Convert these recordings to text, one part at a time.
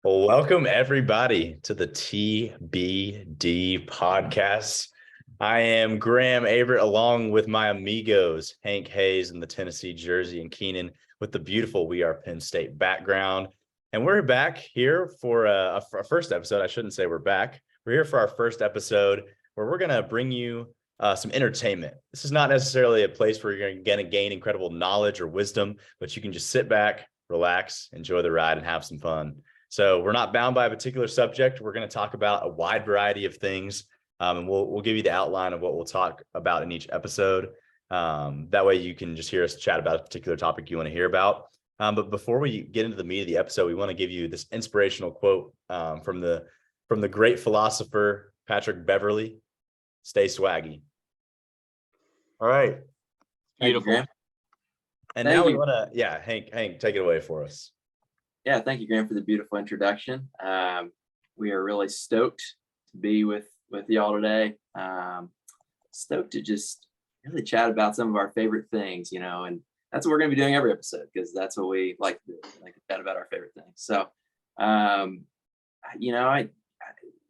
Well, welcome everybody to the TBD podcast. I am Graham Averett along with my amigos, Hank Hayes in the Tennessee jersey and Keenan with the beautiful We Are Penn State background. And we're back here for a first episode. I shouldn't say we're back. We're here for our first episode where we're going to bring you some entertainment. This is not necessarily a place where you're going to gain incredible knowledge or wisdom, but you can just sit back, relax, enjoy the ride, and have some fun. So we're not bound by a particular subject. We're going to talk about a wide variety of things, and we'll give you the outline of what we'll talk about in each episode. That way you can just hear us chat about a particular topic you want to hear about. But before we get into the meat of the episode, we want to give you this inspirational quote from the great philosopher Patrick Beverley. Stay swaggy. All right. Beautiful. And now we want to, Hank, take it away for us. Yeah, thank you, Graham, for the beautiful introduction. We are really stoked to be with y'all today. Stoked to just really chat about some of our favorite things, and that's what we're going to be doing every episode because that's what we like to do, like to chat about our favorite things. So,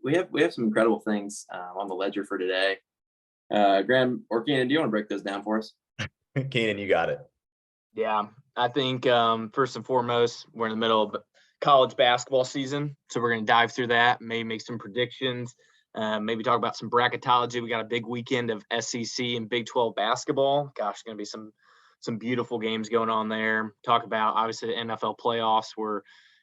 we have some incredible things on the ledger for today. Graham or Keenan, do you want to break those down for us? Keenan, you got it. Yeah, I think first and foremost, we're in the middle of college basketball season. So we're going to dive through that, maybe make some predictions, maybe talk about some bracketology. We got a big weekend of SEC and Big 12 basketball. Gosh, going to be some beautiful games going on there. Talk about, obviously, the NFL playoffs. We're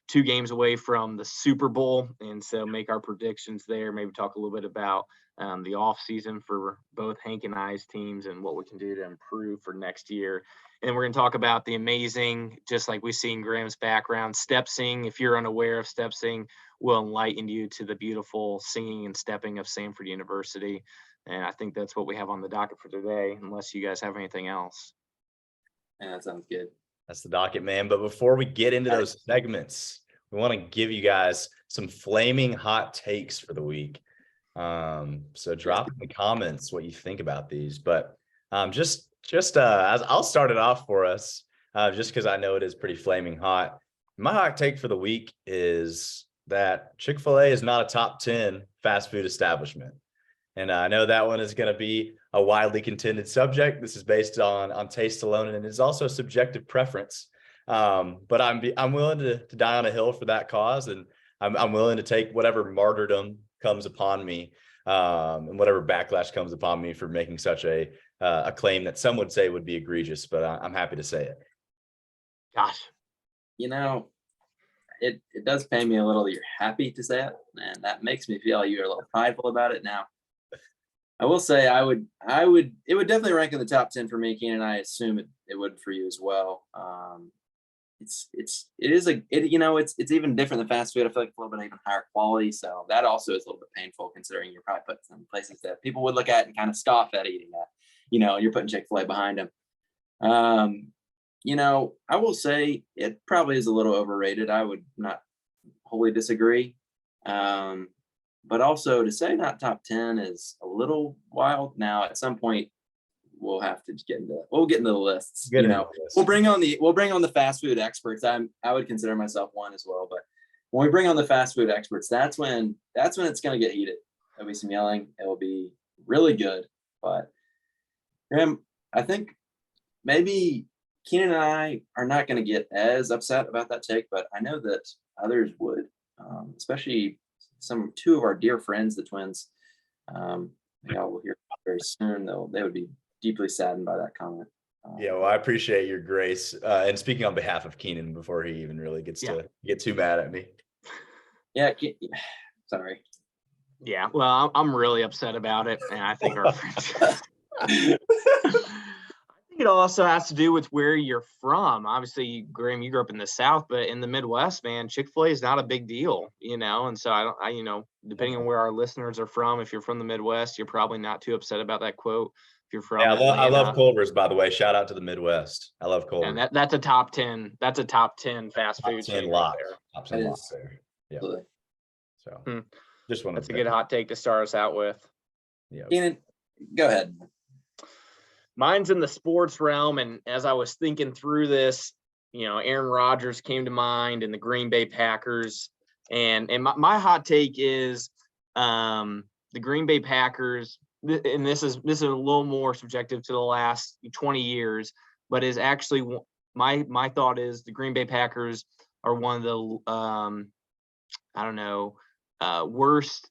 2 games away from the Super Bowl, and so make our predictions there. Maybe talk a little bit about the off season for both Hank and I's teams and what we can do to improve for next year. And we're going to talk about the amazing, just like we see in Graham's background, step sing. If you're unaware of step sing, will enlighten you to the beautiful singing and stepping of Samford University. And I think that's what we have on the docket for today, unless you guys have anything else. Yeah, that sounds good. That's the docket, man. But before we get into those segments, we want to give you guys some flaming hot takes for the week. So drop in the comments what you think about these. But just as I'll start it off for us, just because I know it is pretty flaming hot. My hot take for the week is that Chick-Fil-A is not a top 10 fast food establishment. And I know that one is going to be a widely contended subject. This is based on taste alone, and it is also subjective preference. But I'm willing to die on a hill for that cause, and I'm willing to take whatever martyrdom comes upon me, and whatever backlash comes upon me for making such a claim that some would say would be egregious, but I'm happy to say it. Gosh, it does pain me a little that you're happy to say it, and that makes me feel you're a little prideful about it. Now, I will say it would definitely rank in the top 10 for me, Keenan. I assume it would for you as well. It's even different than fast food. I feel like it's a little bit even higher quality, so that also is a little bit painful considering you're probably putting some places that people would look at and kind of scoff at eating at. You're putting Chick-Fil-A behind them. I will say it probably is a little overrated. I would not wholly disagree. But also to say not top 10 is a little wild. Now, at some point, we'll have to get into the lists. We'll bring on the fast food experts. I would consider myself one as well. But when we bring on the fast food experts, that's when it's going to get heated. There'll be some yelling. It will be really good. But Graham, I think maybe Keenan and I are not going to get as upset about that take, but I know that others would, especially two of our dear friends, the Twins. We'll hear very soon. They would be deeply saddened by that comment. Well, I appreciate your grace. And speaking on behalf of Keenan before he even really gets to get too mad at me. Yeah, sorry. Yeah, well, I'm really upset about it, and I think our friends. I think it also has to do with where you're from. Obviously, Graham, you grew up in the South, but in the Midwest, man, Chick-fil-A is not a big deal, and so depending on where our listeners are from, if you're from the Midwest, you're probably not too upset about that quote. If you're from I love Culver's, by the way. Shout out to the Midwest. I love Culver's. And that's a top 10. That's a top 10 fast food chain right there. Top 10 lock there. Yeah. Absolutely. So just wanted that's a good hot take to start us out with. Yeah. Keenan, go ahead. Mine's in the sports realm, and as I was thinking through this, Aaron Rodgers came to mind and the Green Bay Packers, And my hot take is the Green Bay Packers, and this is a little more subjective to the last 20 years, but is actually my thought is the Green Bay Packers are one of the worst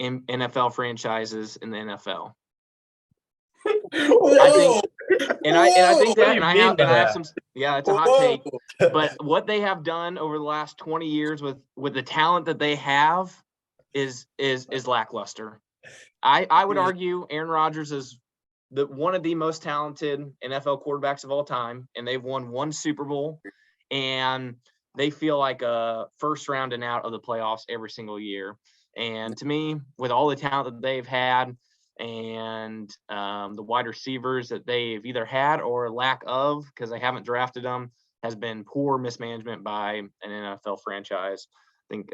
NFL franchises in the NFL. I think, and I think that, and I have some, yeah, it's a hot take. But what they have done over the last 20 years with the talent that they have is lackluster. I would argue Aaron Rodgers is one of the most talented NFL quarterbacks of all time, and they've won one Super Bowl, and they feel like a first round and out of the playoffs every single year. And to me, with all the talent that they've had and the wide receivers that they've either had or lack of because they haven't drafted them, has been poor mismanagement by an NFL franchise. I think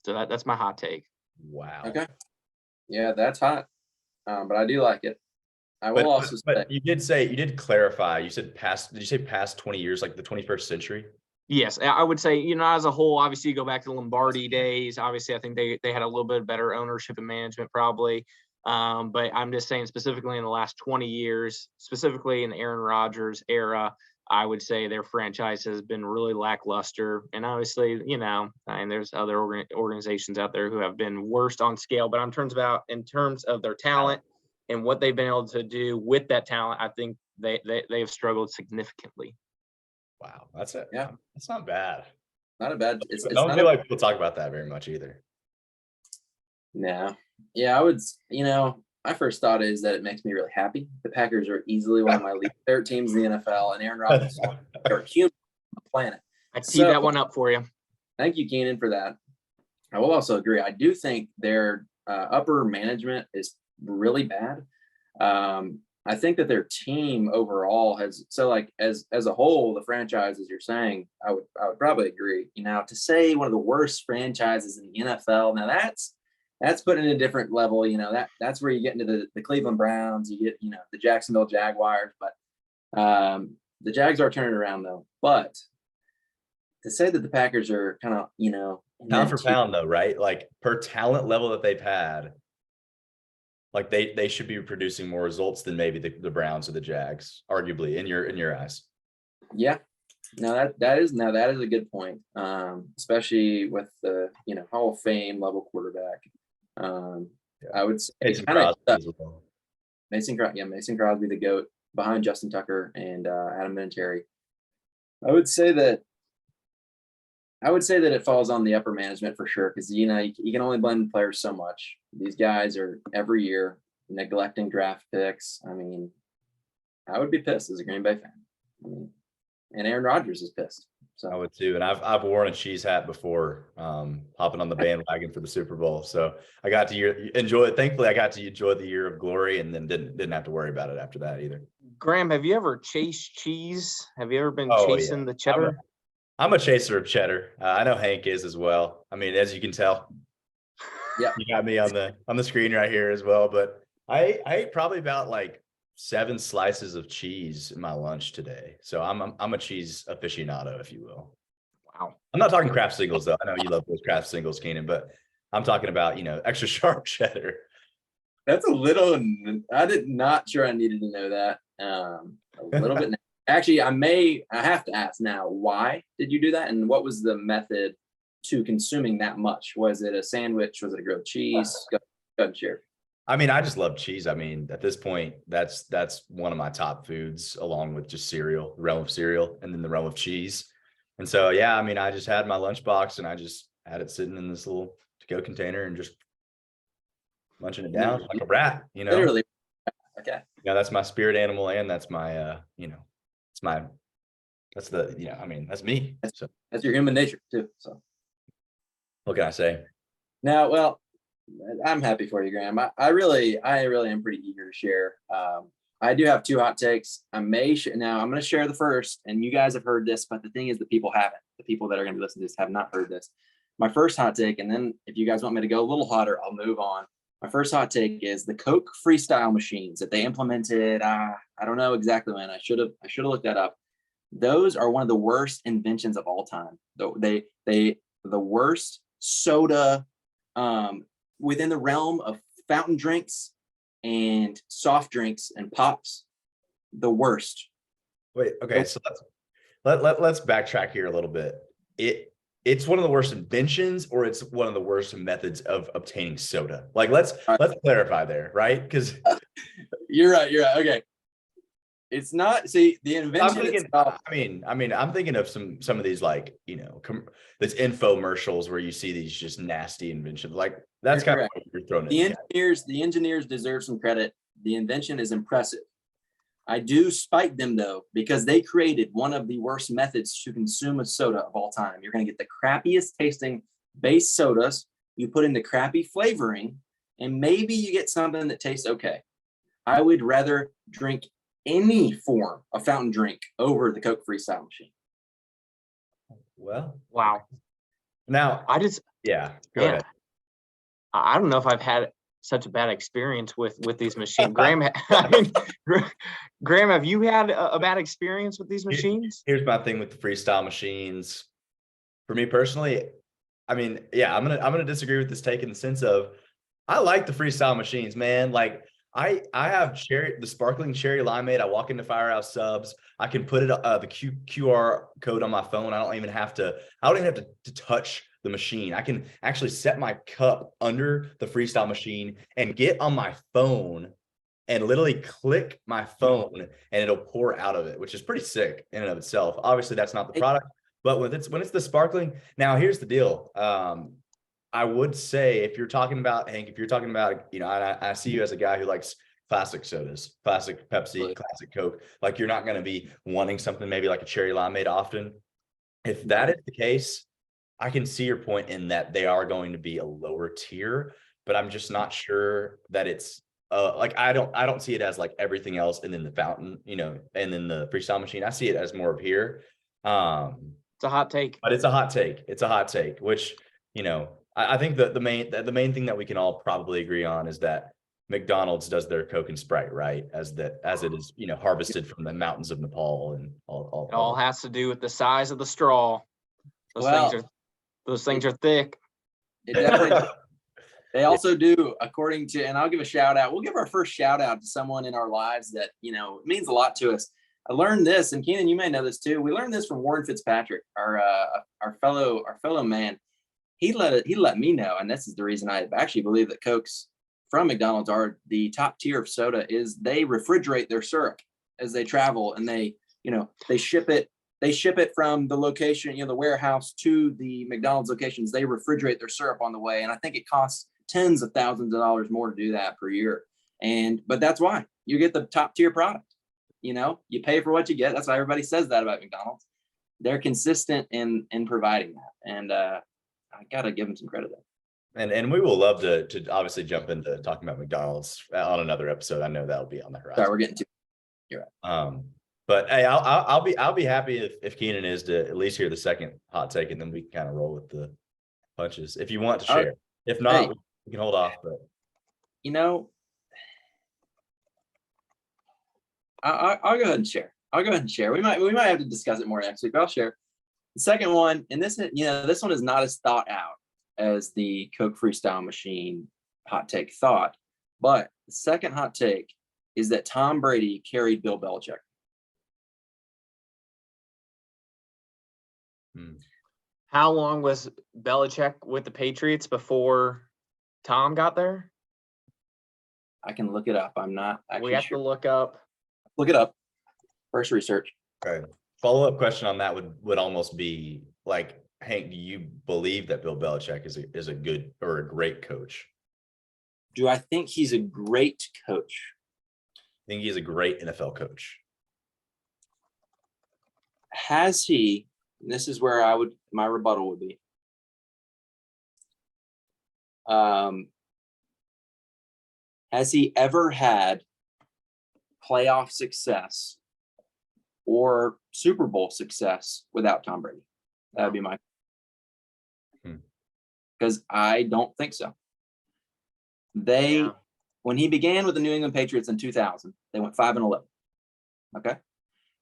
so. That's my hot take. Wow. Okay. Yeah, that's hot. But I do like it. I will also say, but you did clarify. You said past. Did you say past 20 years, like the 21st century? Yes, I would say, as a whole, obviously you go back to the Lombardi days. Obviously, I think they had a little bit better ownership and management probably. But I'm just saying specifically in the last 20 years, specifically in the Aaron Rodgers era, I would say their franchise has been really lackluster. And obviously, and there's other organizations out there who have been worst on scale. But in terms of their talent and what they've been able to do with that talent, I think they've struggled significantly. Wow, that's it. Yeah, that's not bad. Not a bad. I don't feel like people talk about that very much either. No. Yeah, I would. My first thought is that it makes me really happy. The Packers are easily one of my least favorite teams in the NFL, and Aaron Rodgers is one of my favorite humans on the planet. I teed that one up for you. Thank you, Keenan, for that. I will also agree. I do think their upper management is really bad. I think that their team overall has as a whole, the franchise, as you're saying, I would probably agree. To say one of the worst franchises in the NFL, now that's putting in a different level. That's where you get into the Cleveland Browns, you get the Jacksonville Jaguars, but the Jags are turning around though. But to say that the Packers are kind of pound for pound though, right? Like per talent level that they've had. Like they should be producing more results than maybe the Browns or the Jags, arguably in your eyes. Yeah, no, that is a good point. Especially with the Hall of Fame level quarterback. I would say Mason Crosby as well. Mason Crosby, the GOAT, behind Justin Tucker and Adam Vinatieri. I would say that it falls on the upper management for sure, because you can only blame players so much. These guys are every year neglecting draft picks. I mean, I would be pissed as a Green Bay fan. And Aaron Rodgers is pissed. So I would too, and I've worn a cheese hat before, hopping on the bandwagon for the Super Bowl. So I got to enjoy it. Thankfully, I got to enjoy the year of glory, and then didn't have to worry about it after that either. Graham, have you ever chased cheese? Have you ever been chasing the cheddar? I'm a chaser of cheddar. I know Hank is as well. I mean, as you can tell, yeah, you got me on the screen right here as well. But I ate probably about like 7 slices of cheese in my lunch today. So I'm a cheese aficionado, if you will. Wow. I'm not talking Kraft singles though. I know you love those Kraft singles, Keenan, but I'm talking about extra sharp cheddar. That's a little. I did not sure I needed to know that. A little bit. Actually, I have to ask now, why did you do that? And what was the method to consuming that much? Was it a sandwich? Was it a grilled cheese? Go ahead and share. I mean, I just love cheese. I mean, at this point, that's one of my top foods, along with just cereal, the realm of cereal, and then the realm of cheese. And so, yeah, I mean, I just had my lunchbox and I just had it sitting in this little to-go container and just munching it down like a rat, Literally. Okay. Yeah, that's my spirit animal, and that's my, that's me. So that's your human nature too. So what can I say? Now, well, I'm happy for you, Graham. I really am pretty eager to share. I do have 2 hot takes. Now I'm going to share the first, and you guys have heard this, but the thing is, the people haven't. The people that are going to be listening to this have not heard this. My first hot take, and then if you guys want me to go a little hotter, I'll move on. My first hot take is the Coke freestyle machines that they implemented. I don't know exactly when. I should have looked that up. Those are one of the worst inventions of all time. The worst soda, within the realm of fountain drinks and soft drinks and pops, the worst. Wait, okay, so let's backtrack here a little bit. It's one of the worst inventions, or it's one of the worst methods of obtaining soda. Like let's clarify there, right? Because you're right. Okay. It's not, see, the invention itself. I'm thinking of some of these, like, this infomercials where you see these just nasty inventions. Like that's kind of what you're throwing in. The engineers deserve some credit. The invention is impressive. I do spike them though, because they created one of the worst methods to consume a soda of all time. You're going to get the crappiest tasting base sodas. You put in the crappy flavoring, and maybe you get something that tastes okay. I would rather drink any form of fountain drink over the Coke Freestyle machine. Well, wow. Now I just, go ahead. I don't know if I've had such a bad experience with these machines. Graham, Graham, have you had a bad experience with these machines? Here's my thing with the freestyle machines. For me personally, I'm gonna disagree with this take in the sense of, I like the freestyle machines, man. Like I have the sparkling cherry limeade. I walk into Firehouse Subs. I can put it the QR code on my phone. I don't even have to touch the machine. I can actually set my cup under the freestyle machine and get on my phone and literally click my phone, and it'll pour out of it, which is pretty sick in and of itself. Obviously, that's not the product, but when it's the sparkling. Now, here's the deal. I would say, if you're talking about, Hank, I see you as a guy who likes classic sodas, classic Pepsi, classic Coke. Like, you're not going to be wanting something maybe like a cherry limeade often. If that is the case, I can see your point in that they are going to be a lower tier, but I'm just not sure that it's like, I don't see it as like everything else, and then the fountain, and then the freestyle machine. I see it as more of here. It's a hot take, but it's a hot take, which, I think that the main thing that we can all probably agree on is that McDonald's does their Coke and Sprite right, as it is, harvested from the mountains of Nepal, and all. It all has to do with the size of the straw. Those things are thick. It definitely. They also do, according to, and I'll give a shout out. We'll give our first shout out to someone in our lives that, it means a lot to us. I learned this, and Keenan, you may know this too. We learned this from Warren Fitzpatrick, our fellow man. He let me know, and this is the reason I actually believe that Cokes from McDonald's are the top tier of soda, is they refrigerate their syrup as they travel, and they ship it. They ship it from the location, the warehouse, to the McDonald's locations. They refrigerate their syrup on the way, and I think it costs tens of thousands of dollars more to do that per year. But that's why you get the top tier product. You pay for what you get. That's why everybody says that about McDonald's. They're consistent in providing that, and I gotta give them some credit there. And we will love to obviously jump into talking about McDonald's on another episode. I know that'll be on the horizon. Sorry, we're getting too. You're right. But hey, I'll be happy if Keenan is to at least hear the second hot take, and then we can kind of roll with the punches if you want to share. If not, we can hold off. But I'll go ahead and share. We might have to discuss it more next week, but I'll share. The second one, and this one is not as thought out as the Coke Freestyle Machine hot take thought, but the second hot take is that Tom Brady carried Bill Belichick. How long was Belichick with the Patriots before Tom got there? I can look it up. I'm not actually We have to look up. Look it up. First research. Okay. Follow-up question on that would almost be like, Hank, do you believe that Bill Belichick is a good or a great coach? Do I think he's a great coach? I think he's a great NFL coach. Has he? And this is where my rebuttal would be. Has he ever had playoff success or Super Bowl success without Tom Brady? That would be my. Because I don't think so. When he began with the New England Patriots in 2000, they went 5-11. Okay,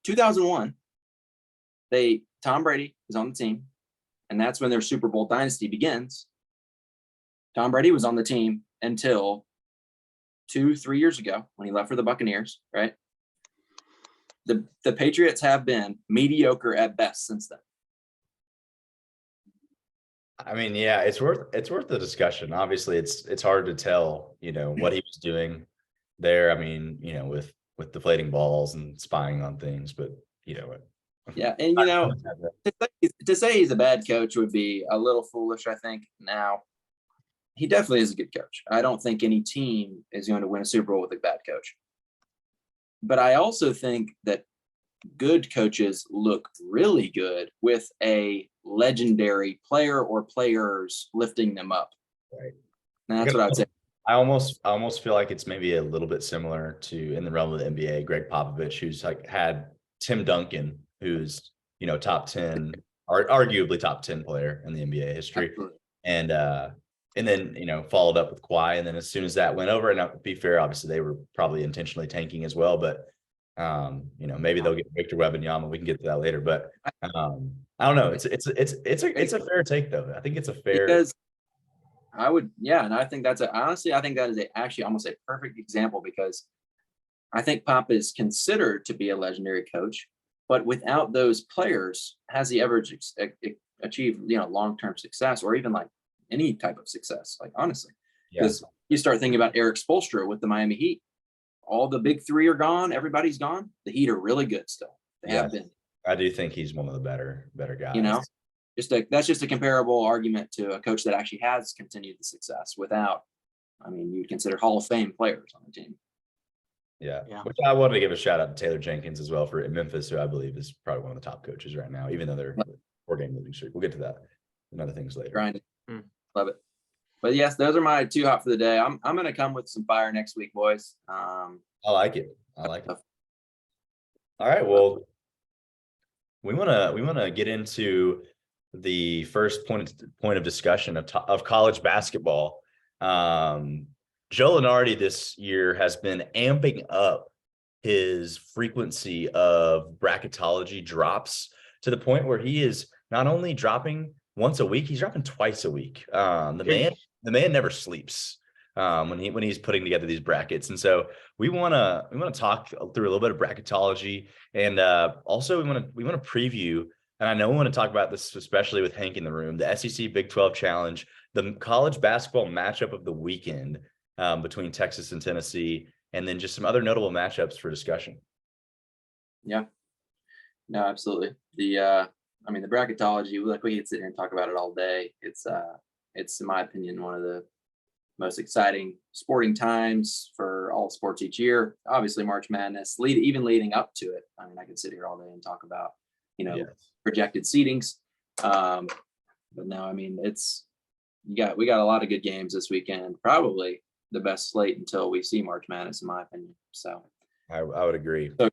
2001, Tom Brady was on the team, and and that's when their Super Bowl dynasty begins. Tom Brady was on the team until 2-3 years ago when he left for the Buccaneers, right? The Patriots have been mediocre at best since then. I mean, yeah, it's worth the discussion. Obviously, it's hard to tell, what he was doing there. I mean, with deflating balls and spying on things, but Yeah, and to say he's a bad coach would be a little foolish, I think. Now, he definitely is a good coach. I don't think any team is going to win a Super Bowl with a bad coach. But I also think that good coaches look really good with a legendary player or players lifting them up. Right. And that's what I would say. I almost feel like it's maybe a little bit similar to in the realm of the NBA, Greg Popovich, who's like had Tim Duncan, who's top 10, arguably top 10 player in the NBA history. Absolutely. And then followed up with Kawhi, and then as soon as that went over, and to be fair, obviously they were probably intentionally tanking as well, but maybe they'll get Victor Wembanyama. We can get to that later, but I don't know. It's a fair take though. I think it's a fair. Because I would, yeah, and I think that's honestly, I think that is actually almost a perfect example, because I think Pop is considered to be a legendary coach, but without those players, has he ever achieved long-term success or even like any type of success? Like honestly, because you start thinking about Eric Spoelstra with the Miami Heat. All the big three are gone. Everybody's gone. The Heat are really good still. They have been. I do think he's one of the better guys. That's just a comparable argument to a coach that actually has continued the success without. I mean, you'd consider Hall of Fame players on the team. Yeah. Which I wanted to give a shout out to Taylor Jenkins as well in Memphis, who I believe is probably one of the top coaches right now, even though they're 4-game losing streak. We'll get to that and other things later. Grinding. Love it. But yes, those are my 2 hot for the day. I'm going to come with some fire next week, boys. I like it. All right. Well, we want to get into the first point of discussion of college basketball. Joe Lunardi this year has been amping up his frequency of bracketology drops to the point where he is not only dropping once a week, he's dropping twice a week. The man never sleeps when he's putting together these brackets. And so we want to talk through a little bit of bracketology, and also we want to preview. And I know we want to talk about this, especially with Hank in the room, the SEC Big 12 Challenge, the college basketball matchup of the weekend between Texas and Tennessee, and then just some other notable matchups for discussion. Yeah, no, absolutely. The bracketology, like we could sit here and talk about it all day. It's in my opinion, one of the most exciting sporting times for all sports each year. Obviously March Madness, even leading up to it. I mean, I could sit here all day and talk about, projected seedings. But no, I mean, we got a lot of good games this weekend, probably the best slate until we see March Madness, in my opinion. So I would agree. So,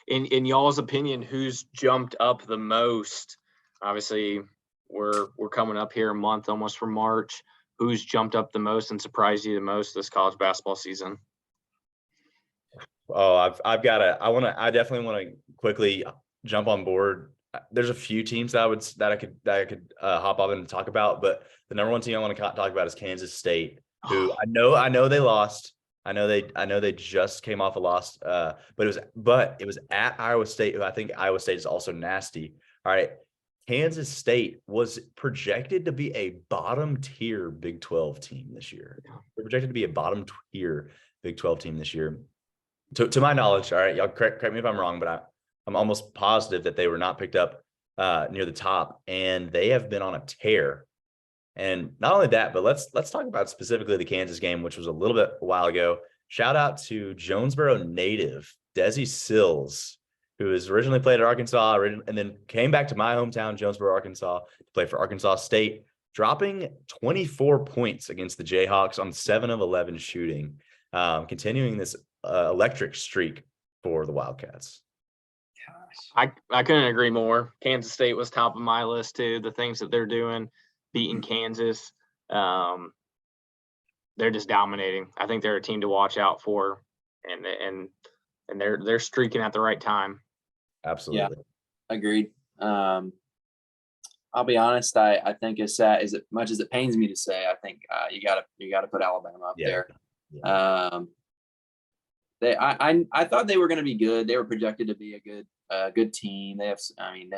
in y'all's opinion, who's jumped up the most? Obviously, we're coming up here a month almost from March. Who's jumped up the most and surprised you the most this college basketball season? Oh, I definitely want to quickly jump on board. There's a few teams that I could hop up and talk about, but the number one team I want to talk about is Kansas State, who I know they lost. I know they just came off a loss, but it was at Iowa State, who I think Iowa State is also nasty. All right. Kansas State was projected to be a bottom tier Big 12 team this year. They're projected to be a bottom tier Big 12 team this year. To my knowledge, all right, y'all correct me if I'm wrong, but I'm almost positive that they were not picked up near the top, and they have been on a tear. And not only that, but let's talk about specifically the Kansas game, which was a while ago. Shout out to Jonesboro native Desi Sills, who has originally played at Arkansas and then came back to my hometown, Jonesboro, Arkansas, to play for Arkansas State, dropping 24 points against the Jayhawks on 7 of 11 shooting, continuing this electric streak for the Wildcats. I couldn't agree more. Kansas State was top of my list too. The things that they're doing, beating Kansas, they're just dominating. I think they're a team to watch out for, and they're streaking at the right time. Absolutely. Yeah, agreed. I'll be honest. I think as sad as much as it pains me to say, I think you gotta put Alabama up Yeah. there. Yeah. I thought they were going to be good. They were projected to be a good team. They have, in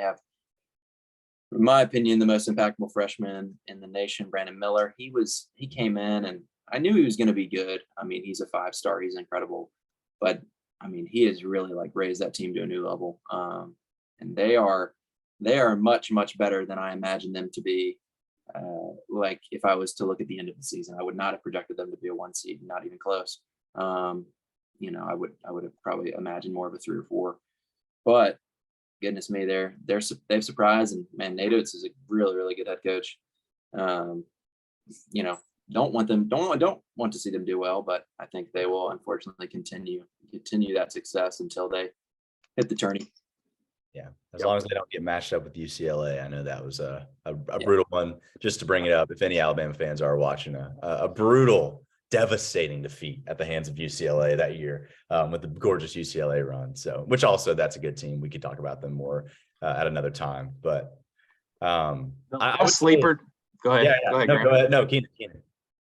my opinion, the most impactful freshman in the nation, Brandon Miller. He came in, and I knew he was going to be good. I mean, he's a 5-star. He's incredible, but I mean, he has really like raised that team to a new level. And they are much, much better than I imagined them to be. Like if I was to look at the end of the season, I would not have projected them to be a 1 seed, not even close. I would have probably imagined more of a 3 or 4, but goodness me, they've surprised, and man, Nate Oates is a really, really good head coach. Don't want to see them do well, but I think they will unfortunately continue that success until they hit the tourney. Yeah, as long as they don't get matched up with UCLA. I know that was a brutal one. Just to bring it up, if any Alabama fans are watching, a brutal, devastating defeat at the hands of UCLA that year, with the gorgeous UCLA run. So, which also that's a good team. We could talk about them more at another time. But I would sleeper. Go ahead. Yeah. Go ahead. No, Graham. go ahead. No, Keenan.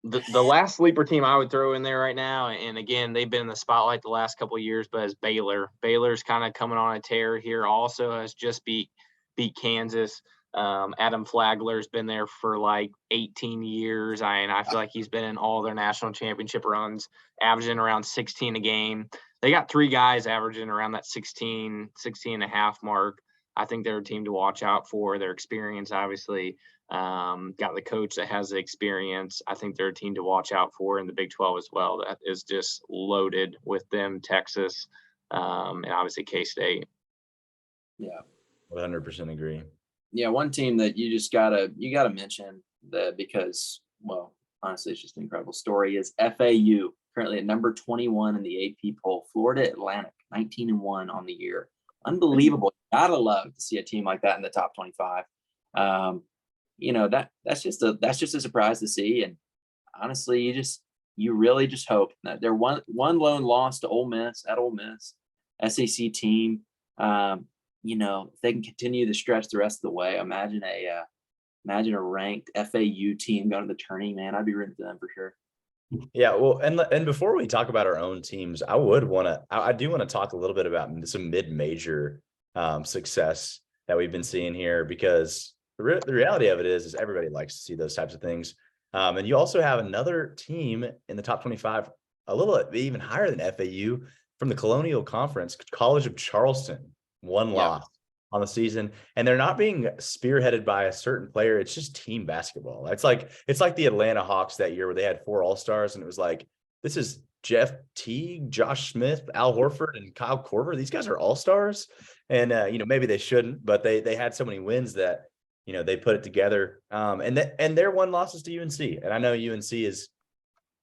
The last sleeper team I would throw in there right now, and again, they've been in the spotlight the last couple of years, but is Baylor. Baylor's kind of coming on a tear here. Also has just beat Kansas. Adam Flagler's been there for like 18 years. I feel like he's been in all their national championship runs, averaging around 16 a game. They got 3 guys averaging around that 16 and a half mark. I think they're a team to watch out for. Their experience, obviously. Got the coach that has the experience. I think they're a team to watch out for in the Big 12 as well. That is just loaded with them, Texas, and obviously K-State. Yeah, 100% agree. Yeah, one team that you gotta mention that because, well, honestly, it's just an incredible story is FAU, currently at number 21 in the AP poll. Florida Atlantic, 19-1 on the year. Unbelievable. Gotta love to see a team like that in the top 25. That's just a surprise to see. And honestly, you really just hope that they're one lone loss to Ole Miss, SEC team. If they can continue the stretch the rest of the way, imagine a ranked FAU team going to the tourney, man. I'd be rooting for them for sure. Yeah, well, and before we talk about our own teams, I do want to talk a little bit about some mid-major success that we've been seeing here, because the reality of it is everybody likes to see those types of things. And you also have another team in the top 25, a little even higher than FAU, from the Colonial Conference, College of Charleston, 1 loss on the season, and they're not being spearheaded by a certain player. It's just team basketball. It's like the Atlanta Hawks that year where they had 4 All-Stars, and it was like, this is Jeff Teague, Josh Smith, Al Horford, and Kyle Korver. These guys are All-Stars, and maybe they shouldn't, but they had so many wins that they put it together. And their 1 loss is to UNC, and I know UNC is,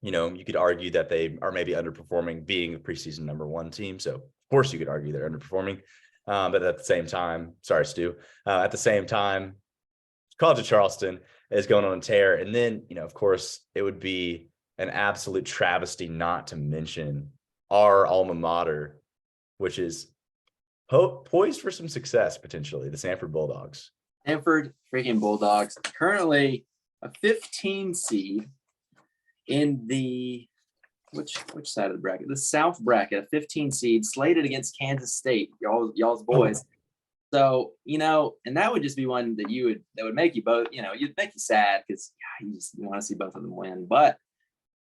you could argue that they are maybe underperforming, being the preseason number 1 team. So of course you could argue they're underperforming. But at the same time, sorry, Stu, at the same time, College of Charleston is going on a tear. And then, of course, it would be an absolute travesty not to mention our alma mater, which is poised for some success, potentially, the Samford Bulldogs. Samford freaking Bulldogs, currently a 15 seed in the which side of the bracket? The South bracket, a 15 seed, slated against Kansas State, y'all's boys. So, and that would just be one that would make you both, you'd make you sad because you just want to see both of them win. But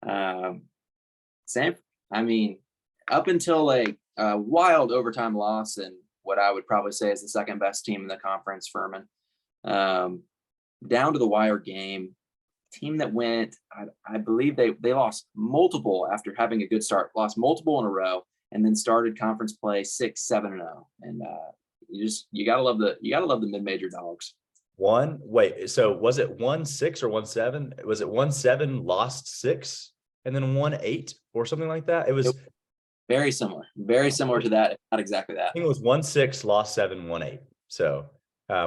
Samford, up until a wild overtime loss and what I would probably say is the second best team in the conference, Furman, down to the wire game. Team that went, I believe they lost multiple after having a good start, lost multiple in a row, and then started conference play 6-7-0. And you gotta love the mid-major dogs. So was it 1-6 or 1-7? Was it 1-7 lost 6 and then 1-8 or something like that? It was very similar to that, if not exactly that. I think it was 1-6 lost 7, 1-8. So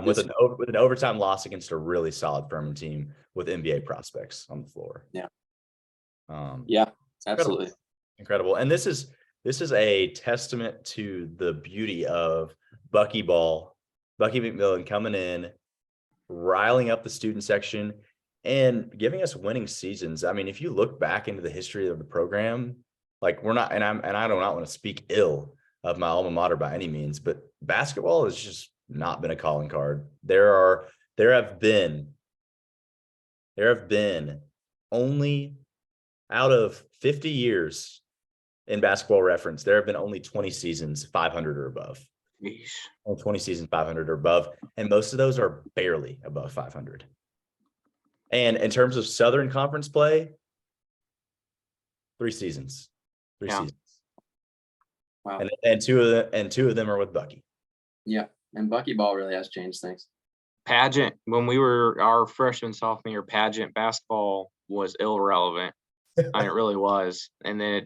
with an overtime loss against a really solid Furman team with NBA prospects on the floor. Yeah. Yeah, absolutely. Incredible. And this is a testament to the beauty of Bucky McMillan coming in, riling up the student section and giving us winning seasons. I mean, if you look back into the history of the program, like we're not, and I do not want to speak ill of my alma mater by any means, but basketball has just not been a calling card. There have been only out of 50 years in Basketball Reference, there have been only 20 seasons 500 or above. Yeesh. Only 20 seasons 500 or above, and most of those are barely above 500. And in terms of Southern Conference play, 3 seasons. Three Yeah. seasons. Wow. And two of them are with Bucky. Yeah. And Buckyball really has changed things. Pageant, when we were our freshman, sophomore year, pageant basketball was irrelevant. I mean, it really was. And then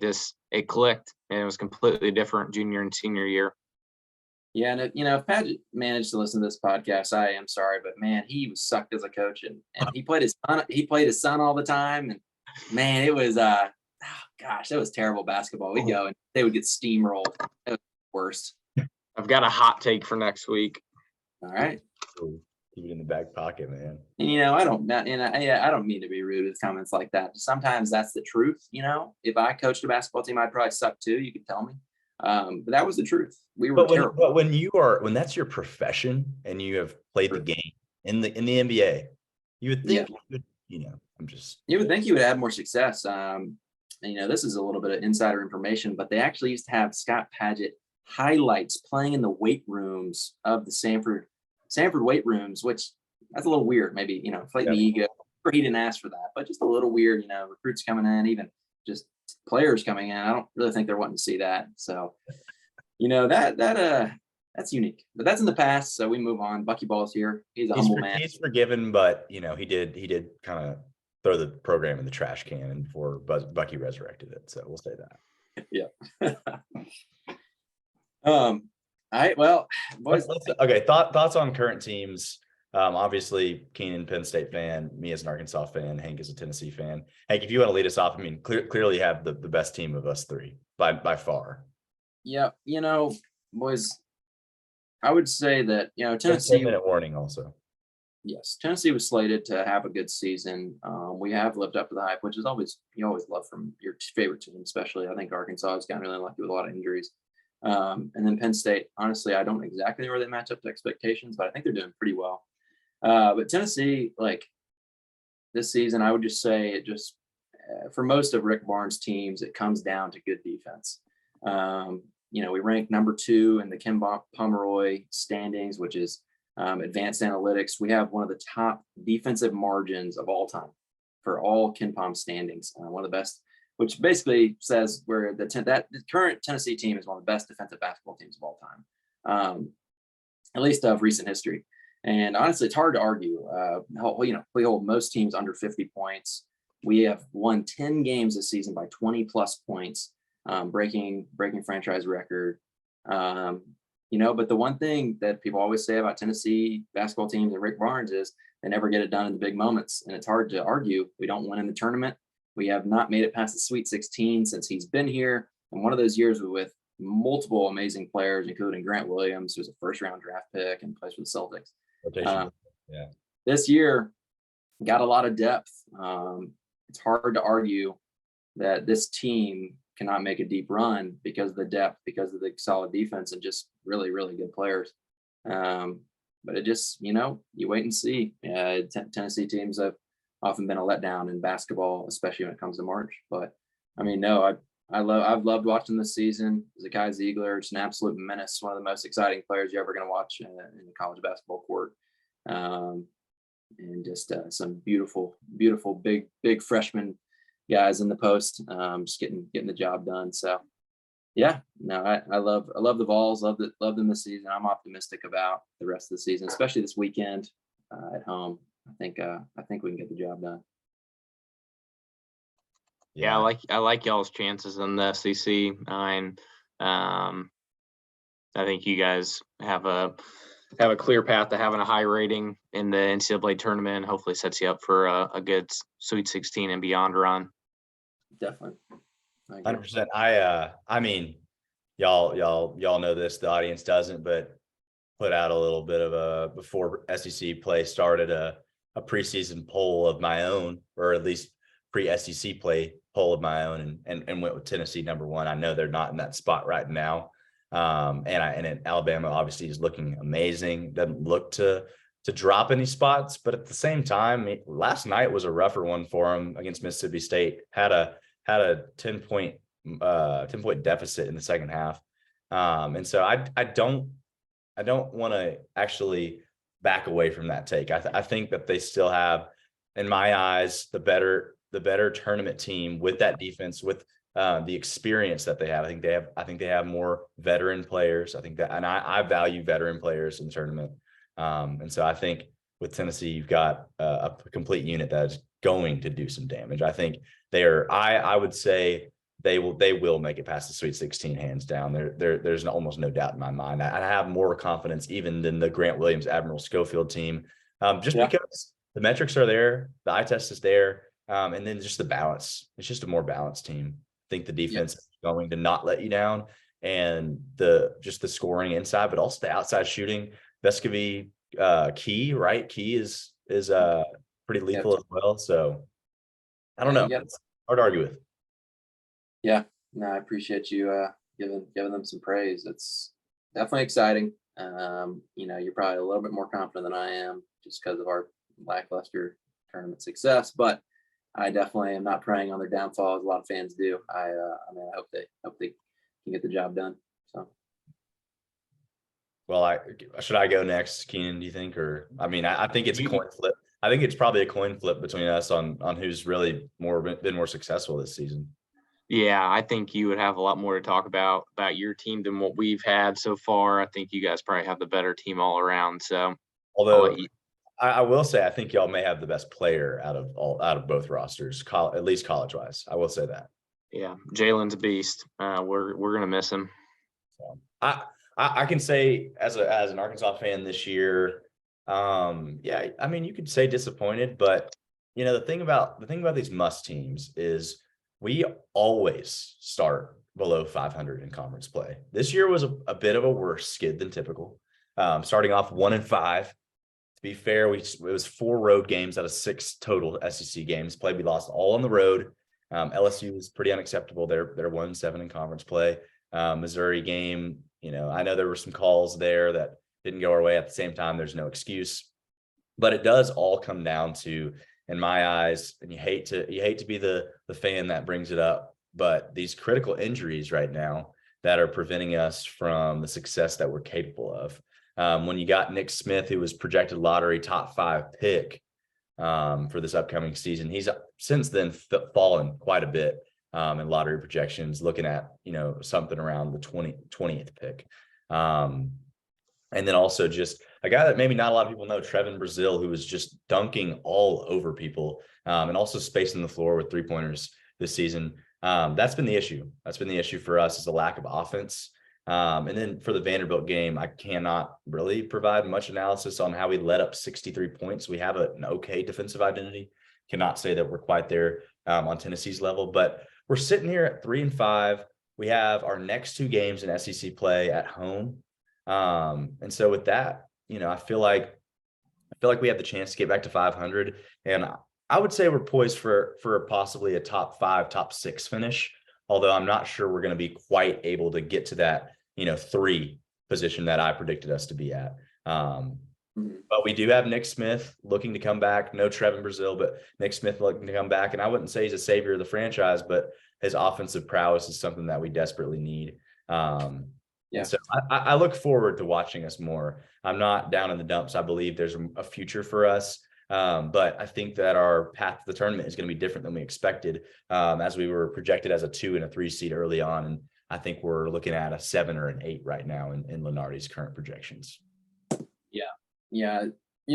it clicked, and it was completely different junior and senior year. Yeah, and if Paget managed to listen to this podcast, I am sorry, but man, he was sucked as a coach, and he played his son all the time, and man, it was gosh, it was terrible basketball. We'd go and they would get steamrolled. It was worse. I've got a hot take for next week. All right. Keep it in the back pocket, man. And I don't mean to be rude with comments like that. Sometimes that's the truth. If I coached a basketball team, I'd probably suck too. You could tell me. But that was the truth. We were terrible. But when that's your profession and you have played the game in the NBA, you would think you would think you would have more success. This is a little bit of insider information, but they actually used to have Scott Paget highlights playing in the weight rooms of the Samford weight rooms, which that's a little weird. Maybe, inflating the ego. He didn't ask for that, but just a little weird, recruits coming in, even just players coming in. I don't really think they're wanting to see that. So, that's unique, but that's in the past. So we move on. Buckyball's here. He's humble man. He's forgiven, but he did kind of throw the program in the trash can before Bucky resurrected it. So we'll say that. Yeah. All right. Well, boys. Okay. Thoughts on current teams. Obviously, Keenan, Penn State fan, me as an Arkansas fan, Hank is a Tennessee fan. Hank, if you want to lead us off, I mean, clearly have the best team of us three by far. Yeah. Boys, I would say that, Tennessee. 10-minute warning also. Yes. Tennessee was slated to have a good season. We have lived up to the hype, which is you always love from your favorite team, especially. I think Arkansas has gotten really lucky with a lot of injuries. And then Penn State, honestly, I don't exactly know where they match up to expectations, but I think they're doing pretty well. But Tennessee, this season, I would just say for most of Rick Barnes' teams, it comes down to good defense. We rank number 2 in the Ken Pomeroy standings, which is advanced analytics. We have one of the top defensive margins of all time for all Ken Pom standings. One of the best, which basically says where the current Tennessee team is one of the best defensive basketball teams of all time, at least of recent history. And honestly, it's hard to argue. We hold most teams under 50 points. We have won 10 games this season by 20 plus points, breaking franchise record. But the one thing that people always say about Tennessee basketball teams and Rick Barnes is they never get it done in the big moments. And it's hard to argue. We don't win in the tournament. We have not made it past the Sweet 16 since he's been here. And one of those years with multiple amazing players, including Grant Williams, who's a first-round draft pick and plays for the Celtics. This year, got a lot of depth. It's hard to argue that this team cannot make a deep run because of the depth, because of the solid defense, and just really, really good players. But it just, you wait and see. Tennessee teams have often been a letdown in basketball, especially when it comes to March. But I mean, no, I've loved watching this season. Zakai Ziegler, it's an absolute menace, one of the most exciting players you're ever going to watch in the college basketball court. And just some beautiful, beautiful, big freshman guys in the post, just getting the job done. So yeah, no, I love the Vols, love them this season. I'm optimistic about the rest of the season, especially this weekend at home. I think we can get the job done. Yeah, I like y'all's chances in the SEC. I think you guys have a clear path to having a high rating in the NCAA tournament. Hopefully sets you up for a good Sweet 16 and beyond run. Definitely. 100%. I mean, y'all know this, the audience doesn't, but put out a little bit of before SEC play started, a preseason poll of my own, or at least pre-SEC play poll of my own, and went with Tennessee number one. I know they're not in that spot right now. And Alabama obviously is looking amazing. Doesn't look to drop any spots, but at the same time, last night was a rougher one for them against Mississippi State. Had a 10-point deficit in the second half. And so I don't want to actually back away from that take. I think that they still have, in my eyes, the better tournament team with that defense, with the experience that they have. I think they have more veteran players. I think that, and I value veteran players in the tournament. And so I think with Tennessee, you've got a complete unit that is going to do some damage. I think I would say they will make it past the Sweet 16 hands down. There's almost no doubt in my mind. I have more confidence even than the Grant Williams, Admiral Schofield team, because the metrics are there, the eye test is there, and then just the balance. It's just a more balanced team. I think the defense is going to not let you down, and the scoring inside, but also the outside shooting. That's gonna be key, right? Key is pretty lethal as well. So I don't know. It's hard to argue with. Yeah, no, I appreciate you giving them some praise. It's definitely exciting. You're probably a little bit more confident than I am just because of our lackluster tournament success, but I definitely am not preying on their downfall as a lot of fans do. I hope they can get the job done. So. Well, should I go next, Keenan, do you think? Or I think it's a coin flip. I think it's probably a coin flip between us on who's really been more successful this season. Yeah, I think you would have a lot more to talk about your team than what we've had so far. I think you guys probably have the better team all around. So, although I will say, I think y'all may have the best player out of both rosters, at least college wise. I will say that. Yeah, Jalen's a beast. We're gonna miss him. So, I can say as an Arkansas fan this year, you could say disappointed, but the thing about these must teams is we always start below 500 in conference play. This year was a bit of a worse skid than typical. Starting off 1-5. To be fair, it was 4 road games out of 6 total SEC games played. We lost all on the road. LSU was pretty unacceptable. They're 1-7 in conference play. Missouri game, I know there were some calls there that didn't go our way. At the same time, there's no excuse, but it does all come down to, in my eyes, and you hate to be the fan that brings it up, but these critical injuries right now that are preventing us from the success that we're capable of. When you got Nick Smith, who was projected lottery top 5 pick for this upcoming season, he's since then fallen quite a bit in lottery projections, looking at something around the 20th pick. And then also just a guy that maybe not a lot of people know, Trevin Brazil, who was just dunking all over people, and also spacing the floor with 3-pointers this season. That's been the issue. That's been the issue for us, is a lack of offense. And then for the Vanderbilt game, I cannot really provide much analysis on how we let up 63 points. We have an okay defensive identity. Cannot say that we're quite there on Tennessee's level, but we're sitting here at 3-5. We have our next 2 games in SEC play at home. And so with that, I feel like we have the chance to get back to 500, and I would say we're poised for possibly a top 5, top 6 finish. Although I'm not sure we're going to be quite able to get to that, 3 position that I predicted us to be at. But we do have Nick Smith looking to come back. No Trevin Brazil, but Nick Smith looking to come back. And I wouldn't say he's a savior of the franchise, but his offensive prowess is something that we desperately need. So I look forward to watching us more. I'm not down in the dumps. I believe there's a future for us. But I think that our path to the tournament is going to be different than we expected, as we were projected as a 2 and a 3 seed early on. And I think we're looking at a 7 or an 8 right now in Lenardi's current projections. Yeah.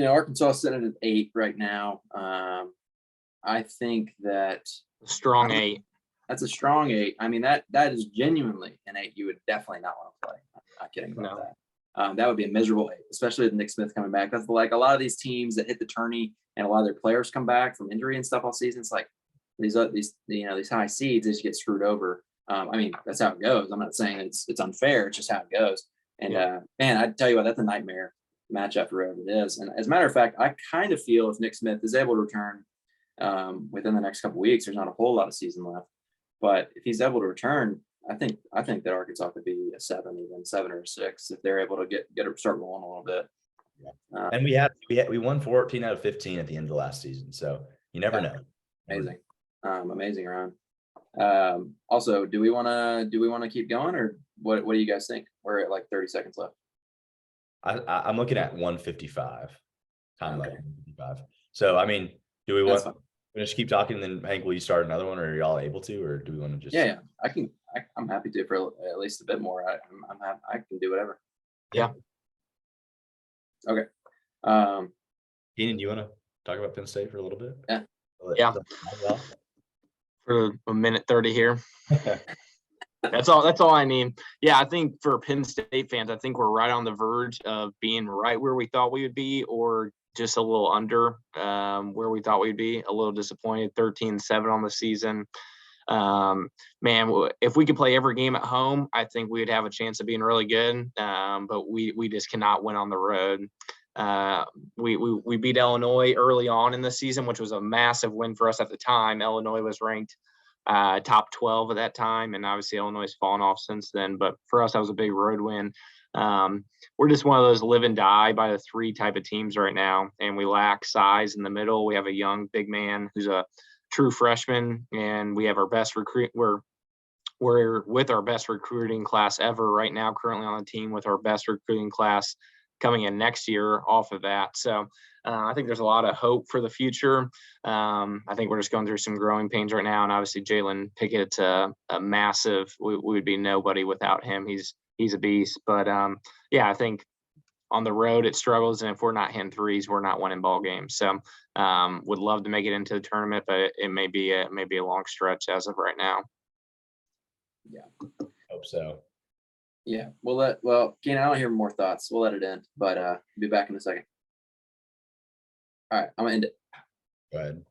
Arkansas is sitting at 8 right now. I think that strong 8. That's a strong 8. That is genuinely an 8 you would definitely not want to play. I'm not kidding about that. That would be a miserable 8, especially with Nick Smith coming back. That's like a lot of these teams that hit the tourney and a lot of their players come back from injury and stuff all season. It's like these high seeds, they just get screwed over. That's how it goes. I'm not saying it's unfair. It's just how it goes. And Yeah. man, I tell you what, that's a nightmare matchup for whoever it is. And as a matter of fact, I kind of feel if Nick Smith is able to return within the next couple of weeks, there's not a whole lot of season left. But if he's able to return, I think that Arkansas could be a 7 or a 6 if they're able to start rolling a little bit. Yeah. And we won 14 out of 15 at the end of the last season, so you never know. Amazing, amazing run. Also, do we want to keep going, or what do you guys think? We're at like 30 seconds left. I'm looking at 155 time Okay. left. 155. So I mean, do we That's want to just keep talking? And then Hank, will you start another one, or are y'all able to, or do we want to just? Yeah. I'm happy to for at least a bit more. I can do whatever. Yeah. Okay. Keenan, do you want to talk about Penn State for a little bit? Yeah. Yeah. For a minute 30 here. That's all I need. Yeah, I think for Penn State fans, I think we're right on the verge of being right where we thought we would be, or just a little under where we thought we'd be. A little disappointed, 13-7 on the season. Man, if we could play every game at home, I think we would have a chance of being really good. But we just cannot win on the road. We beat Illinois early on in the season, which was a massive win for us at the time. Illinois was ranked top 12 at that time, and obviously Illinois has fallen off since then. But for us, that was a big road win. We're just one of those live and die by the 3 type of teams right now, and we lack size in the middle. We have a young big man who's a true freshman, and we have our best recruit. We're with our best recruiting class ever right now, currently on the team with our best recruiting class coming in next year off of that. So I think there's a lot of hope for the future. I think we're just going through some growing pains right now. And obviously Jalen Pickett's a massive, we would be nobody without him. He's a beast. But yeah, I think on the road it struggles. And if we're not hitting threes, we're not winning ball games. So would love to make it into the tournament, but it may be a long stretch as of right now. Yeah. Hope so. Yeah, Keenan, I don't hear more thoughts. We'll let it end, but be back in a second. All right, I'm gonna end it. Go ahead.